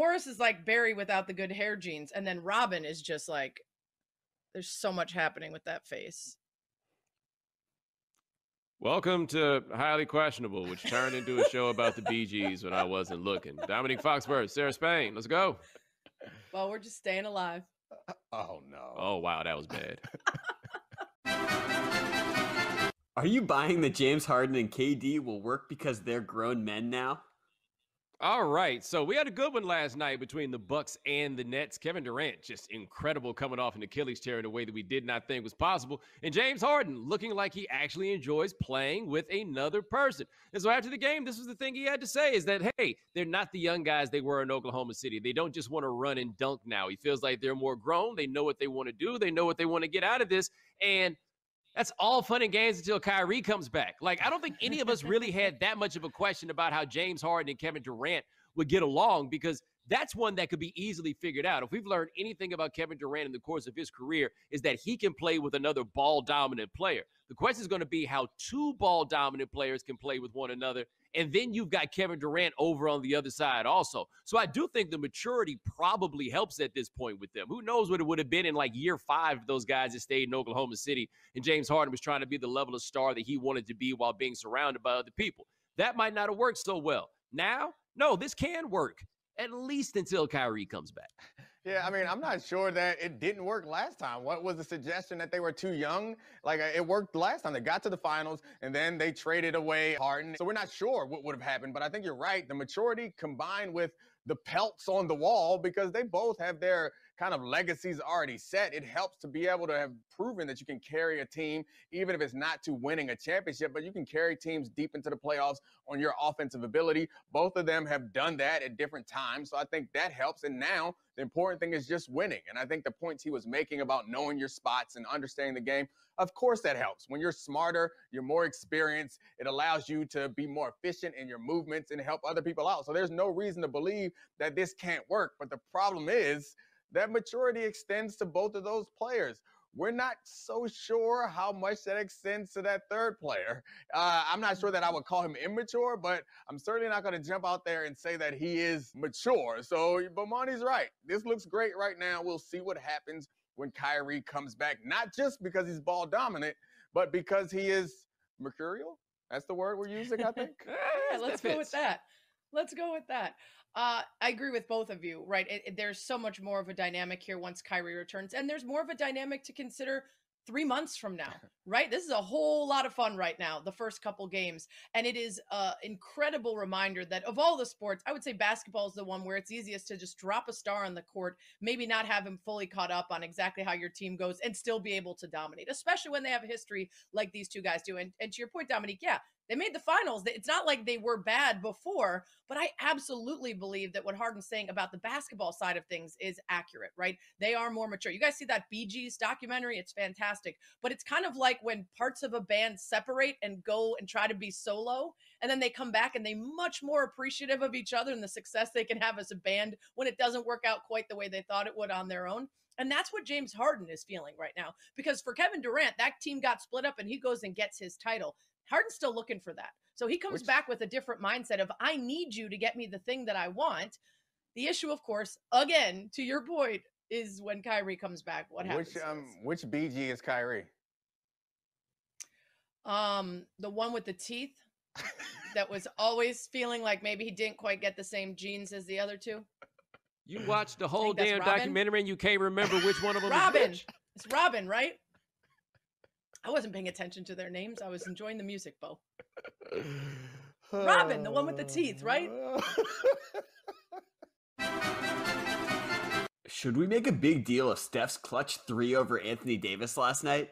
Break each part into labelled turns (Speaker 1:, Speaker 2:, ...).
Speaker 1: Boris is like Barry without the good hair genes. And then Robin is just like, there's so much happening with that face.
Speaker 2: Welcome to Highly Questionable, which turned into a show about the Bee Gees when I wasn't looking. Dominique Foxworth, Sarah Spain, let's go.
Speaker 1: Well, we're just staying alive.
Speaker 3: Oh, no.
Speaker 2: Oh, wow, that was bad.
Speaker 4: Are you buying that James Harden and KD will work because they're grown men now?
Speaker 2: All right, so we had a good one last night between the Bucks and the Nets. Kevin Durant, just incredible, coming off an Achilles tear in a way that we did not think was possible. And James Harden looking like he actually enjoys playing with another person. And so after the game, this was the thing he had to say, is that, hey, they're not the young guys they were in Oklahoma City. They don't just want to run and dunk now. He feels like they're more grown. They know what they want to do. They know what they want to get out of this. And that's all fun and games until Kyrie comes back. Like, I don't think any of us really had that much of a question about how James Harden and Kevin Durant would get along, because that's one that could be easily figured out. If we've learned anything about Kevin Durant in the course of his career, is that he can play with another ball-dominant player. The question is going to be how two ball-dominant players can play with one another, and then you've got Kevin Durant over on the other side also. So I do think the maturity probably helps at this point with them. Who knows what it would have been in like year 5 if those guys had stayed in Oklahoma City and James Harden was trying to be the level of star that he wanted to be while being surrounded by other people. That might not have worked so well. Now, no, this can work, at least until Kyrie comes back.
Speaker 3: Yeah, I mean, I'm not sure that it didn't work last time. What was the suggestion, that they were too young? Like, it worked last time. They got to the finals, and then they traded away Harden. So we're not sure what would have happened, but I think you're right. The maturity combined with the pelts on the wall, because they both have their kind of legacies already set. It helps to be able to have proven that you can carry a team, even if it's not to winning a championship, but you can carry teams deep into the playoffs on your offensive ability. Both of them have done that at different times. So I think that helps. And now the important thing is just winning. And I think the points he was making about knowing your spots and understanding the game, of course that helps. When you're smarter, you're more experienced, it allows you to be more efficient in your movements and help other people out. So there's no reason to believe that this can't work. But the problem is that maturity extends to both of those players. We're not so sure how much that extends to that third player. I'm not sure that I would call him immature, but I'm certainly not going to jump out there and say that he is mature. So Bomani's right. This looks great right now. We'll see what happens when Kyrie comes back, not just because he's ball dominant, but because he is mercurial. That's the word we're using, I think.
Speaker 1: Yeah, let's go with that. Let's go with that. I agree with both of you, right? There's so much more of a dynamic here once Kyrie returns, and there's more of a dynamic to consider 3 months from now, right? This is a whole lot of fun right now, the first couple games. And it is an incredible reminder that of all the sports, I would say basketball is the one where it's easiest to just drop a star on the court, maybe not have him fully caught up on exactly how your team goes, and still be able to dominate, especially when they have a history like these two guys do. And to your point, Dominique, yeah, they made the finals. It's not like they were bad before, but I absolutely believe that what Harden's saying about the basketball side of things is accurate, right? They are more mature. You guys see that Bee Gees documentary? It's fantastic. But it's kind of like when parts of a band separate and go and try to be solo, and then they come back and they much more appreciative of each other and the success they can have as a band when it doesn't work out quite the way they thought it would on their own. And that's what James Harden is feeling right now. Because for Kevin Durant, that team got split up and he goes and gets his title. Harden's still looking for that. So he comes back with a different mindset of, I need you to get me the thing that I want. The issue, of course, again, to your point, is when Kyrie comes back, what happens?
Speaker 3: Which BG is Kyrie?
Speaker 1: The one with the teeth that was always feeling like maybe he didn't quite get the same genes as the other two.
Speaker 2: You watched the whole damn documentary and you can't remember which one of them
Speaker 1: Robin.
Speaker 2: is which?
Speaker 1: It's Robin, right? I wasn't paying attention to their names. I was enjoying the music, Bo. Robin, the one with the teeth, right?
Speaker 4: Should we make a big deal of Steph's clutch 3 over Anthony Davis last night?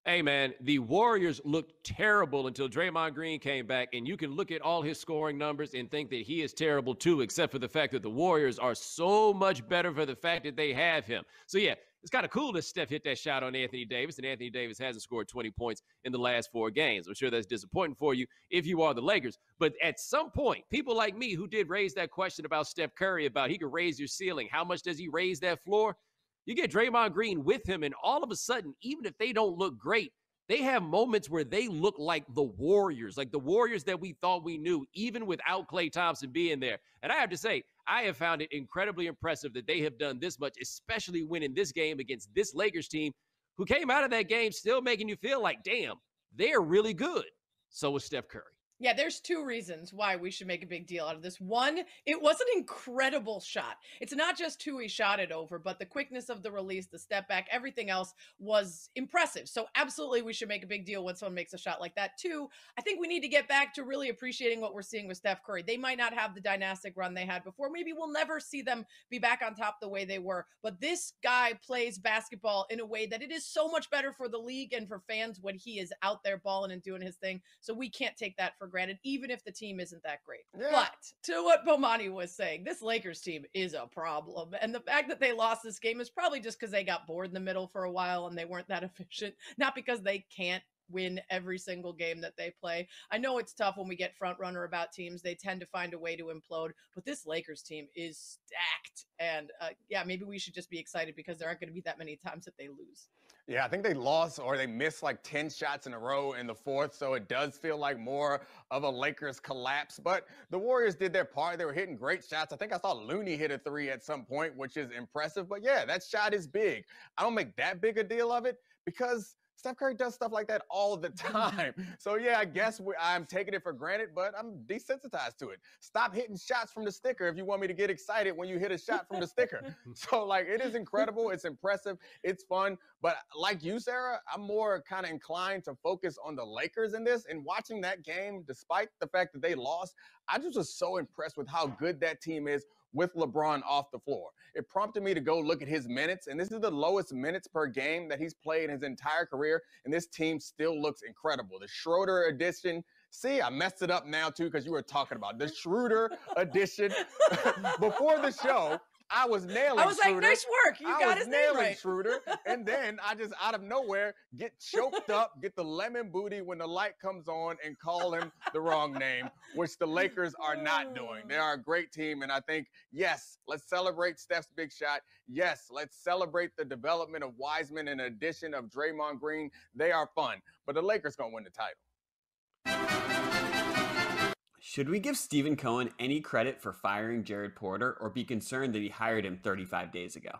Speaker 2: Hey, man, the Warriors looked terrible until Draymond Green came back, and you can look at all his scoring numbers and think that he is terrible too, except for the fact that the Warriors are so much better for the fact that they have him. So, yeah, it's kind of cool that Steph hit that shot on Anthony Davis, and Anthony Davis hasn't scored 20 points in the last 4 games. I'm sure that's disappointing for you if you are the Lakers. But at some point, people like me who did raise that question about Steph Curry, about he could raise your ceiling, how much does he raise that floor? You get Draymond Green with him, and all of a sudden, even if they don't look great, they have moments where they look like the Warriors that we thought we knew, even without Klay Thompson being there. And I have to say, I have found it incredibly impressive that they have done this much, especially winning this game against this Lakers team, who came out of that game still making you feel like, damn, they're really good. So is Steph Curry.
Speaker 1: Yeah, there's two reasons why we should make a big deal out of this. One, it was an incredible shot. It's not just who he shot it over, but the quickness of the release, the step back, everything else was impressive. So absolutely we should make a big deal when someone makes a shot like that. Two, I think we need to get back to really appreciating what we're seeing with Steph Curry. They might not have the dynastic run they had before. Maybe we'll never see them be back on top the way they were. But this guy plays basketball in a way that it is so much better for the league and for fans when he is out there balling and doing his thing. So we can't take that for granted, even if the team isn't that great. Yeah. But to what Bomani was saying, this Lakers team is a problem. And the fact that they lost this game is probably just because they got bored in the middle for a while and they weren't that efficient, not because they can't win every single game that they play. I know it's tough when we get front runner about teams. They tend to find a way to implode, but this Lakers team is stacked. And yeah, maybe we should just be excited because there aren't going to be that many times that they lose.
Speaker 3: Yeah, I think they lost or they missed like 10 shots in a row in the fourth, so it does feel like more of a Lakers collapse. But the Warriors did their part. They were hitting great shots. I think I saw Looney hit a three at some point, which is impressive. But yeah, that shot is big. I don't make that big a deal of it because Steph Curry does stuff like that all the time. So, yeah, I guess I'm taking it for granted, but I'm desensitized to it. Stop hitting shots from the sticker if you want me to get excited when you hit a shot from the sticker. So, like, it is incredible. It's impressive. It's fun. But like you, Sarah, I'm more kind of inclined to focus on the Lakers in this. And watching that game, despite the fact that they lost, I just was so impressed with how good that team is with LeBron off the floor. It prompted me to go look at his minutes, and this is the lowest minutes per game that he's played his entire career, and this team still looks incredible. The Schroeder edition, see, I messed it up now too because you were talking about the Schroeder edition. Before the show, I was nailing
Speaker 1: I was
Speaker 3: Schroeder.
Speaker 1: like, nice work. You got his name right.
Speaker 3: Schroeder. And then I just, out of nowhere, get choked up, get the lemon booty when the light comes on and call him the wrong name, which the Lakers are not doing. They are a great team. And I think, yes, let's celebrate Steph's big shot. Yes, let's celebrate the development of Wiseman and addition of Draymond Green. They are fun. But the Lakers going to win the title.
Speaker 4: Should we give Stephen Cohen any credit for firing Jared Porter or be concerned that he hired him 35 days ago?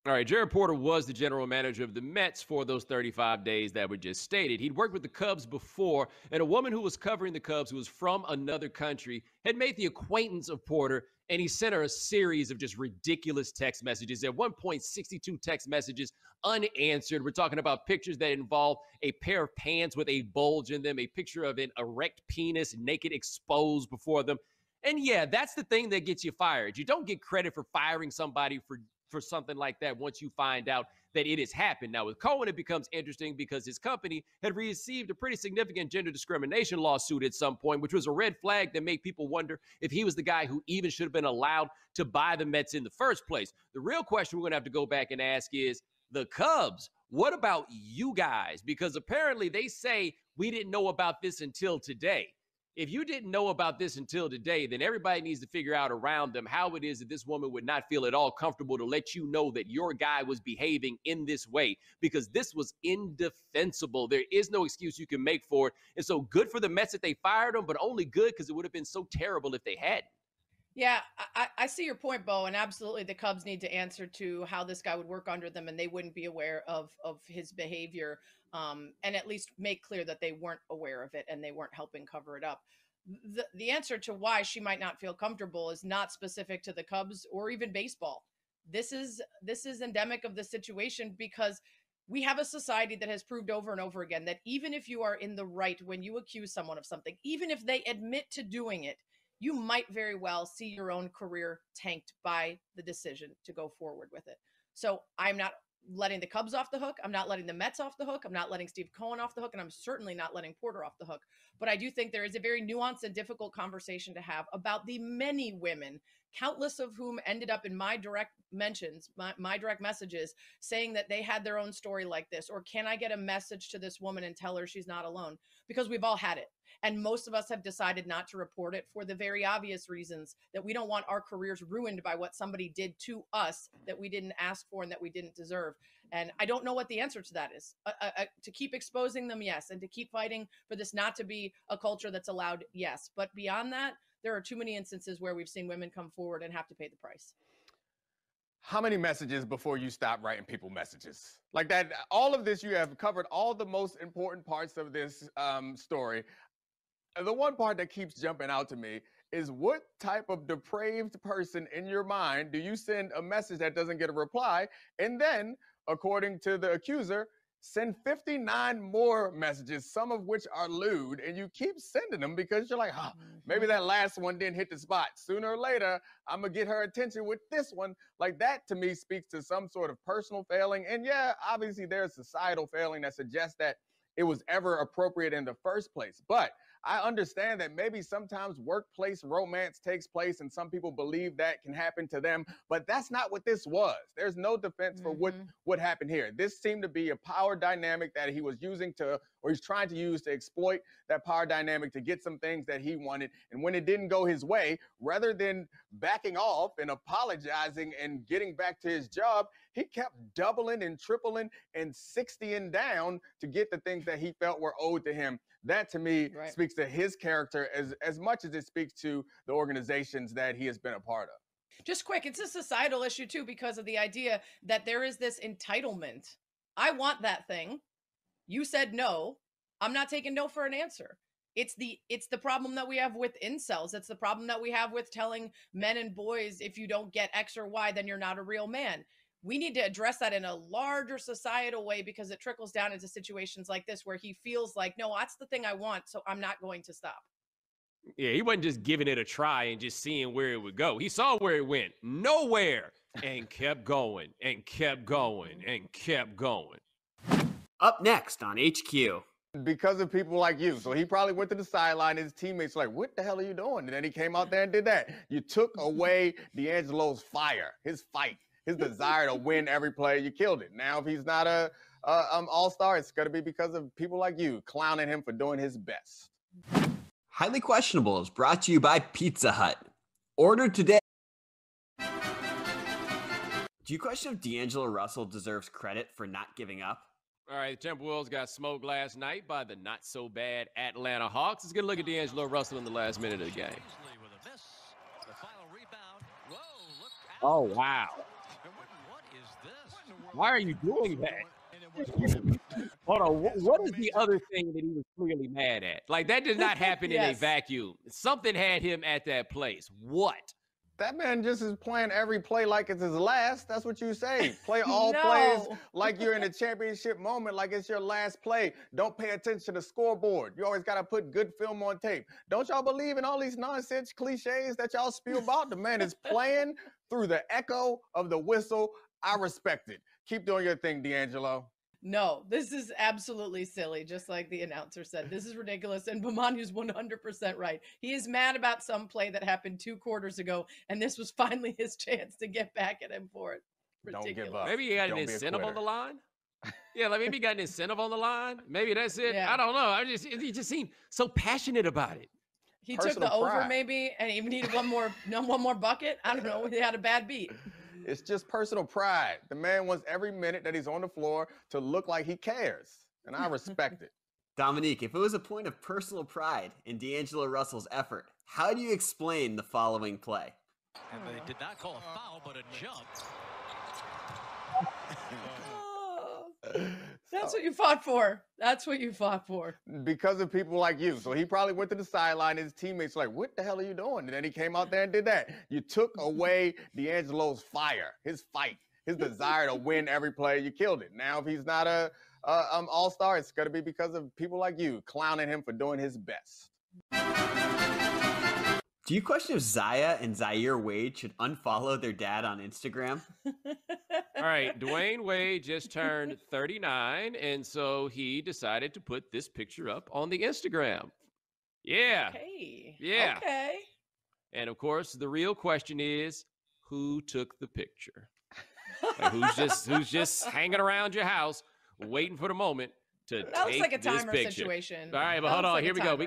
Speaker 2: All right, Jared Porter was the general manager of the Mets for those 35 days that were just stated. He'd worked with the Cubs before, and a woman who was covering the Cubs, who was from another country, had made the acquaintance of Porter, and he sent her a series of just ridiculous text messages. At one point, 62 text messages unanswered. We're talking about pictures that involve a pair of pants with a bulge in them, a picture of an erect penis, naked, exposed before them. And yeah, that's the thing that gets you fired. You don't get credit for firing somebody for something like that once you find out that it has happened. Now, with Cohen, it becomes interesting because his company had received a pretty significant gender discrimination lawsuit at some point, which was a red flag that made people wonder if he was the guy who even should have been allowed to buy the Mets in the first place. The real question we're going to have to go back and ask is, the Cubs, what about you guys? Because apparently they say we didn't know about this until today. If you didn't know about this until today, then everybody needs to figure out around them how it is that this woman would not feel at all comfortable to let you know that your guy was behaving in this way, because this was indefensible. There is no excuse you can make for it. And so good for the Mets that they fired him, but only good because it would have been so terrible if they hadn't.
Speaker 1: Yeah, I see your point, Bo, and absolutely the Cubs need to answer to how this guy would work under them, and they wouldn't be aware of his behavior, and at least make clear that they weren't aware of it and they weren't helping cover it up. The answer to why she might not feel comfortable is not specific to the Cubs or even baseball. This is endemic of the situation because we have a society that has proved over and over again that even if you are in the right when you accuse someone of something, even if they admit to doing it, you might very well see your own career tanked by the decision to go forward with it. So I'm not letting the Cubs off the hook. I'm not letting the Mets off the hook. I'm not letting Steve Cohen off the hook. And I'm certainly not letting Porter off the hook. But I do think there is a very nuanced and difficult conversation to have about the many women, countless of whom ended up in my direct mentions, my direct messages, saying that they had their own story like this. Or can I get a message to this woman and tell her she's not alone? Because we've all had it. And most of us have decided not to report it for the very obvious reasons that we don't want our careers ruined by what somebody did to us that we didn't ask for and that we didn't deserve. And I don't know what the answer to that is. To keep exposing them, yes. And to keep fighting for this not to be a culture that's allowed, yes. But beyond that, there are too many instances where we've seen women come forward and have to pay the price.
Speaker 3: How many messages before you stop writing people messages? Like that, all of this, you have covered all the most important parts of this story. The one part that keeps jumping out to me is, what type of depraved person in your mind do you send a message that doesn't get a reply, and then, according to the accuser, send 59 more messages, some of which are lewd, and you keep sending them because you're like, maybe that last one didn't hit the spot. Sooner or later, I'm going to get her attention with this one. Like, that to me speaks to some sort of personal failing. And yeah, obviously there's societal failing that suggests that it was ever appropriate in the first place. But I understand that maybe sometimes workplace romance takes place and some people believe that can happen to them, but that's not what this was. There's no defense for what happened here. This seemed to be a power dynamic that he was using to, or he's trying to use to exploit that power dynamic to get some things that he wanted. And when it didn't go his way, rather than backing off and apologizing and getting back to his job, he kept doubling and tripling and 60ing down to get the things that he felt were owed to him. That to me speaks to his character as much as it speaks to the organizations that he has been a part of.
Speaker 1: Just quick, it's a societal issue too, because of the idea that there is this entitlement. I want that thing. You said no. I'm not taking no for an answer. It's the problem that we have with incels. It's the problem that we have with telling men and boys, if you don't get X or Y, then you're not a real man. We need to address that in a larger societal way, because it trickles down into situations like this where he feels like, no, that's the thing I want, so I'm not going to stop.
Speaker 2: Yeah, he wasn't just giving it a try and just seeing where it would go. He saw where it went, nowhere, and kept going and kept going and kept going.
Speaker 4: Up next on HQ.
Speaker 3: Because of people like you. So he probably went to the sideline. His teammates were like, what the hell are you doing? And then he came out there and did that. You took away D'Angelo's fire, his fight, his desire to win every play. You killed it. Now, if he's not a all-star, it's going to be because of people like you clowning him for doing his best.
Speaker 4: Highly Questionable is brought to you by Pizza Hut. Order today. Do you question if D'Angelo Russell deserves credit for not giving up?
Speaker 2: All right, the Timberwolves got smoked last night by the not-so-bad Atlanta Hawks. Let's get a look at D'Angelo Russell in the last minute of the game. Oh, wow. Why are you doing that? Hold on. What is the other thing that he was clearly mad at? Like, that did not happen in a vacuum. Something had him at that place. What?
Speaker 3: That man just is playing every play like it's his last. That's what you say. Play all plays like you're in a championship moment, like it's your last play. Don't pay attention to the scoreboard. You always got to put good film on tape. Don't y'all believe in all these nonsense cliches that y'all spew about? The man is playing through the echo of the whistle. I respect it. Keep doing your thing, D'Angelo.
Speaker 1: No, this is absolutely silly, just like the announcer said. This is ridiculous, and Bomani's 100% right. He is mad about some play that happened 2 quarters ago, and this was finally his chance to get back at him for it. Ridiculous.
Speaker 3: Don't give up.
Speaker 2: Maybe he got an incentive on the line. Yeah, like maybe he got an incentive on the line. Maybe that's it. Yeah. I don't know. He just seemed so passionate about it.
Speaker 1: He took the over maybe, and he needed one more bucket. I don't know. He had a bad beat.
Speaker 3: It's just personal pride. The man wants every minute that he's on the floor to look like he cares, and I respect it.
Speaker 4: Dominique, if it was a point of personal pride in D'Angelo Russell's effort, how do you explain the following play?
Speaker 5: And they did not call a foul, but a jump.
Speaker 1: That's what you fought for. That's what you fought for.
Speaker 3: Because of people like you. So he probably went to the sideline. His teammates were like, what the hell are you doing? And then he came out there and did that. You took away D'Angelo's fire, his fight, his desire to win every play. You killed it. Now, if he's not a all-star, it's going to be because of people like you clowning him for doing his best.
Speaker 4: Do you question if Zaya and Zaire Wade should unfollow their dad on Instagram?
Speaker 2: All right, Dwayne Wade just turned 39, and so he decided to put this picture up on the Instagram. Yeah.
Speaker 1: Okay.
Speaker 2: Yeah.
Speaker 1: Okay.
Speaker 2: And of course, the real question is, who took the picture? Like, who's just hanging around your house, waiting for the moment to
Speaker 1: That looks
Speaker 2: take
Speaker 1: like a
Speaker 2: this
Speaker 1: timer
Speaker 2: picture.
Speaker 1: situation.
Speaker 2: All right, but
Speaker 1: That
Speaker 2: hold
Speaker 1: looks
Speaker 2: on.
Speaker 1: like a
Speaker 2: Here we go.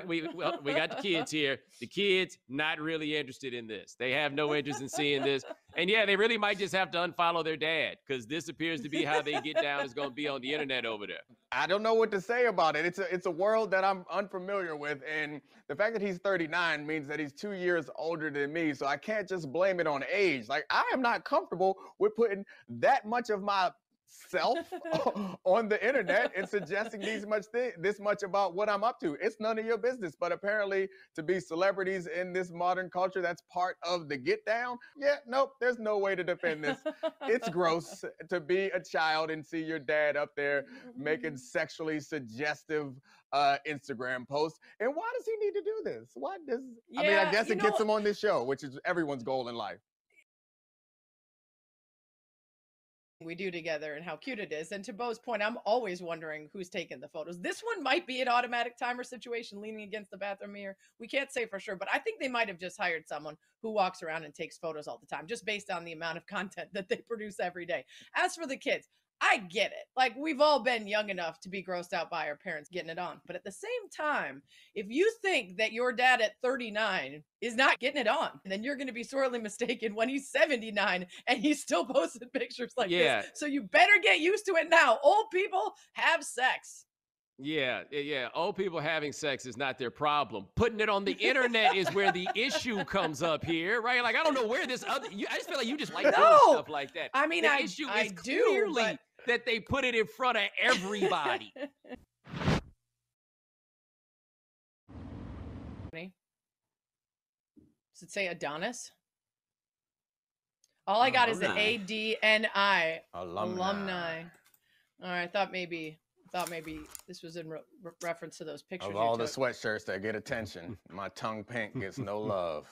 Speaker 1: timer.
Speaker 2: We got the kids here. The kids not really interested in this. They have no interest in seeing this. And yeah, they really might just have to unfollow their dad because this appears to be how they get down is going to be on the internet over there.
Speaker 3: I don't know what to say about it. It's a world that I'm unfamiliar with, and the fact that he's 39 means that he's 2 years older than me. So I can't just blame it on age. Like, I am not comfortable with putting that much of my self on the internet and suggesting this much about what I'm up to. It's none of your business. But apparently, to be celebrities in this modern culture, that's part of the get down. Yeah, nope, there's no way to defend this. It's gross to be a child and see your dad up there making sexually suggestive Instagram posts. And why does he need to do this? I mean, I guess it gets him on this show, which is everyone's goal in life.
Speaker 1: We do together and how cute it is. And to Bo's point, I'm always wondering who's taking the photos. This one might be an automatic timer situation leaning against the bathroom mirror. We can't say for sure, but I think they might have just hired someone who walks around and takes photos all the time, just based on the amount of content that they produce every day. As for the kids, I get it. Like, we've all been young enough to be grossed out by our parents getting it on. But at the same time, if you think that your dad at 39 is not getting it on, then you're going to be sorely mistaken when he's 79 and he's still posting pictures like this. So you better get used to it now. Old people have sex.
Speaker 2: Yeah. Old people having sex is not their problem. Putting it on the internet is where the issue comes up here, right? Like, I don't know where this other. I just feel like you just like doing stuff like that.
Speaker 1: I mean,
Speaker 2: the issue is clearly that they put it in front of everybody.
Speaker 1: Does it say Adonis? All I got is the ADNI. Alumni. All right, I thought maybe this was in reference to those pictures.
Speaker 3: Of all the sweatshirts that get attention, my tongue pink gets no love.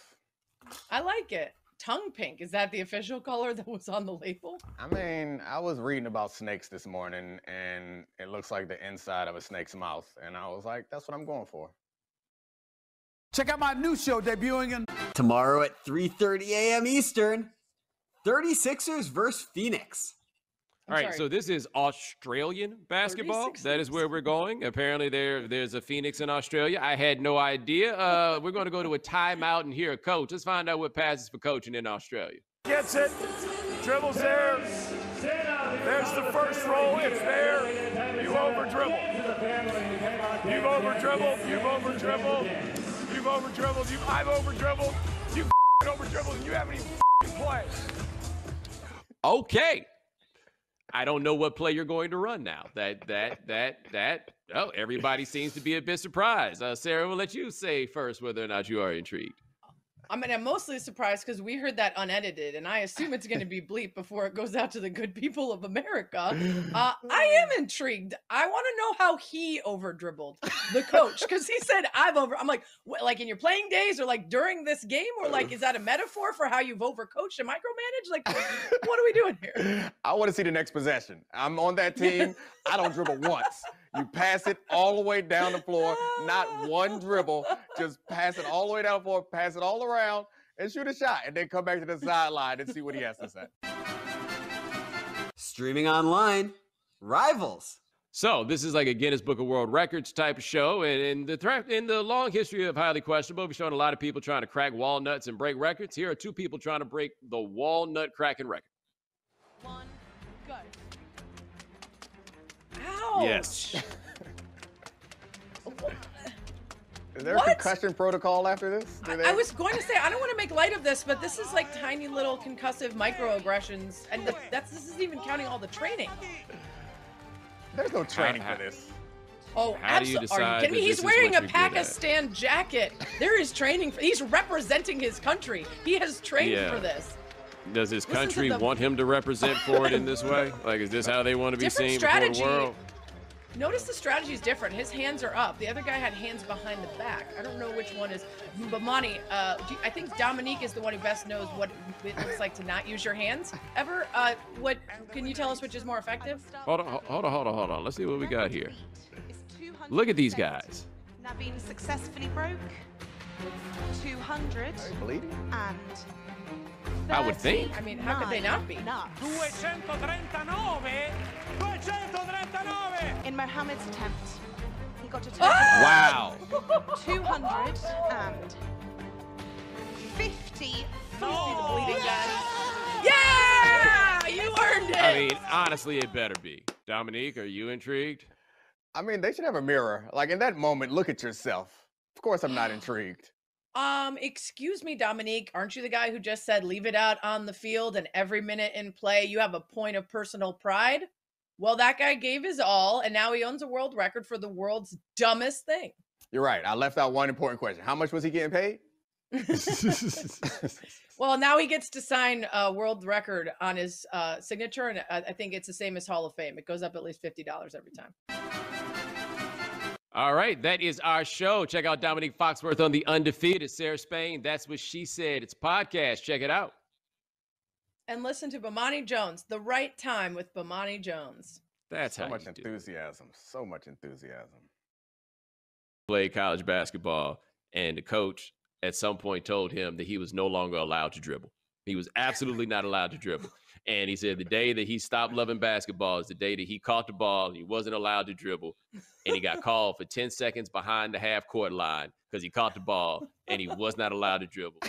Speaker 1: I like it. Tongue pink. Is that the official color that was on the label?
Speaker 3: I mean, I was reading about snakes this morning, and it looks like the inside of a snake's mouth. And I was like, that's what I'm going for.
Speaker 6: Check out my new show debuting
Speaker 4: tomorrow at 3:30 a.m. Eastern. 36ers versus Phoenix.
Speaker 2: All right, so this is Australian basketball. That is where we're going. Apparently there's a Phoenix in Australia. I had no idea. We're going to go to a timeout and hear a coach. Let's find out what passes for coaching in Australia.
Speaker 7: Gets it, dribbles there. There's the first roll. It's there. You over dribble. You've over dribbled. You've over dribbled. You've over dribbled. I've over dribbled. You over dribbled. And you haven't even played.
Speaker 2: Okay. I don't know what play you're going to run now. Oh, everybody seems to be a bit surprised. Sarah, we'll let you say first whether or not you are intrigued.
Speaker 1: I mean, I'm mostly surprised because we heard that unedited, and I assume it's going to be bleep before it goes out to the good people of America. I am intrigued. I want to know how he over dribbled the coach, because he said I'm like, what, like in your playing days, or like during this game, or like is that a metaphor for how you've overcoached and micromanaged? Like, what are we doing here?
Speaker 3: I want to see the next possession. I'm on that team. I don't dribble once. You pass it all the way down the floor, not one dribble. Just pass it all the way down the floor, pass it all around, and shoot a shot, and then come back to the sideline and see what he has to say.
Speaker 4: Streaming online, Rivals.
Speaker 2: So this is like a Guinness Book of World Records type of show, and in the long history of Highly Questionable, we've shown a lot of people trying to crack walnuts and break records. Here are two people trying to break the walnut cracking record.
Speaker 1: One, go. Ouch.
Speaker 2: Yes.
Speaker 3: Is there a concussion protocol after this?
Speaker 1: I was going to say, I don't want to make light of this, but this is like tiny little concussive microaggressions, and this isn't even counting all the training.
Speaker 3: There's no training for this.
Speaker 1: Oh, absolutely. Are you kidding me? He's wearing a Pakistan jacket. There is training. He's representing his country. He has trained for this.
Speaker 2: Does his country want him to represent for it in this way? Like, is this how they want to be seen before the world?
Speaker 1: Notice the strategy is different. His hands are up. The other guy had hands behind the back. I don't know which one is. But Monty, I think Dominique is the one who best knows what it looks like to not use your hands ever. What can you tell us which is more effective?
Speaker 2: Hold on. Let's see what we got here. Look at these guys.
Speaker 8: Naveen successfully broke 200 and
Speaker 2: I would think.
Speaker 1: I mean, how could they not be?
Speaker 8: 239. In Mohammed's attempt, he got a total
Speaker 2: Wow.
Speaker 8: of 250.
Speaker 1: Yeah! You earned it!
Speaker 2: I mean, honestly, it better be. Dominique, are you intrigued?
Speaker 3: I mean, they should have a mirror. Like in that moment, look at yourself. Of course, I'm not intrigued.
Speaker 1: Excuse me, Dominique, aren't you the guy who just said leave it out on the field and every minute in play you have a point of personal pride? Well, that guy gave his all, and now he owns a world record for the world's dumbest thing.
Speaker 3: You're right. I left out one important question. How much was he getting paid?
Speaker 1: Well, now he gets to sign a world record on his signature, and I think it's the same as Hall of Fame. It goes up at least $50 every time.
Speaker 2: All right, that is our show. Check out Dominique Foxworth on The Undefeated. Sarah Spain, That's What She Said. It's a podcast. Check it out.
Speaker 1: And listen to Bomani Jones, The Right Time with Bomani Jones.
Speaker 2: That's
Speaker 3: So
Speaker 2: how
Speaker 3: much
Speaker 2: you do it.
Speaker 3: enthusiasm. So much enthusiasm.
Speaker 2: Played college basketball, and the coach at some point told him that he was no longer allowed to dribble. He was absolutely not allowed to dribble. And he said the day that he stopped loving basketball is the day that he caught the ball and he wasn't allowed to dribble. And he got called for 10 seconds behind the half court line because he caught the ball and he was not allowed to dribble.